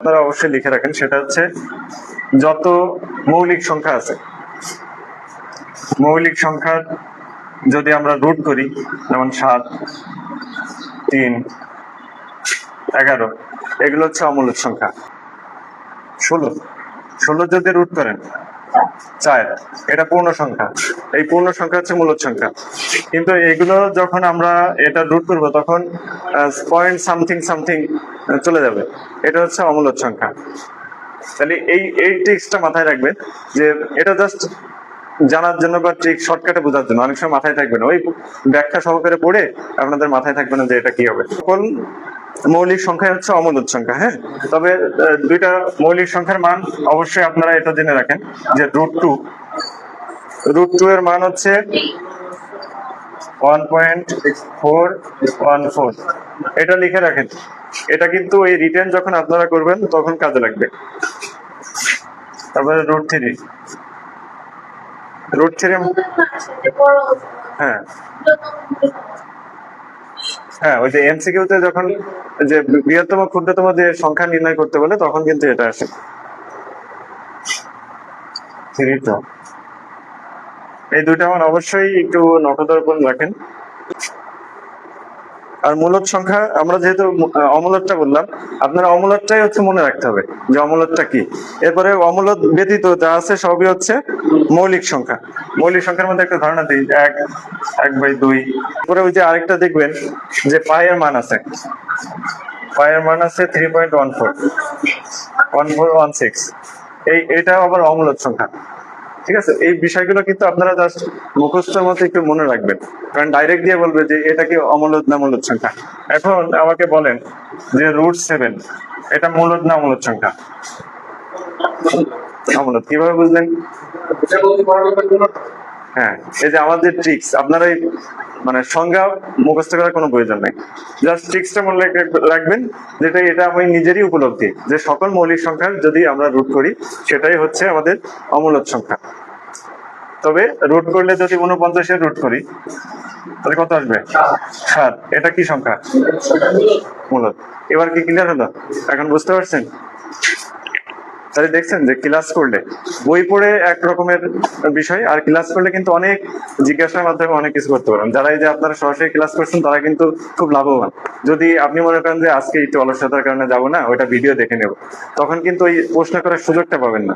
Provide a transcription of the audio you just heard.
আপনারা অবশ্যই লিখে রাখেন, সেটা হচ্ছে যত মৌলিক সংখ্যা আছে, মৌলিক সংখ্যার যদি আমরা রুট করি, যেমন 7, 3, 11, এগুলো হচ্ছে অমূলদ সংখ্যা। 16 যদি রুট করেন 4, এটা পূর্ণ সংখ্যা। এই পূর্ণ সংখ্যা হচ্ছে মূলদ সংখ্যা। কিন্তু এগুলো যখন আমরা এটা রুট করব তখন পয়েন্ট সামথিং সামথিং চলে যাবে, এটা হচ্ছে অমূলদ সংখ্যা। তাহলে এই ট্রিক্সটা মাথায় রাখবেন, যে এটা জাস্ট জানার জন্য বা ট্রিক শর্টকাটে বোঝার জন্য। অনেক সময় মাথায় থাকবে না, ওই ব্যাখ্যা সহকারে পড়ে আপনাদের মাথায় থাকবে না যে এটা কি হবে। সকল মৌলিক সংখ্যা হচ্ছে অমূলদ সংখ্যা। হ্যাঁ, তবে দুইটা মৌলিক সংখ্যার মান অবশ্যই আপনারা এটা জেনে রাখেন, যে √2 এর মান হচ্ছে 1.414। এটা লিখে রাখেন, এটা কিন্তু এই রিটেন যখন আপনারা করবেন তখন কাজে লাগবে। তারপরে √3, হ্যাঁ ওই যে এমসিকিউতে যখন যে বৃহত্তম ক্ষুদ্রতম যে সংখ্যা নির্ণয় করতে বলে তখন কিন্তু এটা আসে। এই দুইটা মান অবশ্যই একটু নখদর্পণ রাখেন। আর মূলদ সংখ্যা আমরা যেহেতু অমূলদটা বললাম, আপনারা অমূলদটাই হচ্ছে মনে রাখতে হবে যে অমূলদটা কি। এরপরে অমূলদ ব্যতীত যা আছে সবই হচ্ছে মৌলিক সংখ্যা। মৌলিক সংখ্যার মধ্যে একটা ধারণা দিই, 1/2। পরে ওই যে আরেকটা দেখবেন যে পায়ের মান আছে, 3.1416। এটা আবার অমূলদ সংখ্যা। ঠিক আছে, এই বিষয়গুলো কিন্তু আপনারা জাস্ট মুখস্থের মতো একটু মনে রাখবেন, কারণ ডাইরেক্ট দিয়ে বলবে যে এটা কি অমূলদ না মূলদ সংখ্যা। এখন আমাকে বলেন যে √7 এটা মূলদ না মূলদ সংখ্যা? অমূলদ। কিভাবে বুঝলেন? হ্যাঁ, এই যে আমাদের ট্রিক্স, আপনারাই মানে সংজ্ঞা মুখস্থ করার কোনো প্রয়োজন নাই, জাস্ট ট্রিক্সটা মনে রাখবেন, যেটা এটা আমি নিজেরই উপলব্ধি, যে সকল মৌলিক সংখ্যার যদি আমরা রুট করি সেটাই হচ্ছে আমাদের অমূলদ সংখ্যা। তবে রুট করলে যদি 49 রুট করি তাহলে কত আসবে? 7। এটা কি সংখ্যা? মূলদ। এবার কি ক্লিয়ার হলো? এখন বুঝতে পারছেন? তাহলে দেখছেন যে ক্লাস করলে, বই পড়ে এক রকমের বিষয়, আর ক্লাস করলে কিন্তু অনেক জিজ্ঞাসার মাধ্যমে অনেক কিছু করতে পারেন। যারা এই যে আপনারা সরাসরি ক্লাস করছেন তারা কিন্তু খুব লাভবান। যদি আপনি মনে করেন যে আজকে একটু অলসতার কারণে যাবো না, ওইটা ভিডিও দেখে নেব, তখন কিন্তু ওই প্রশ্ন করার সুযোগটা পাবেন না।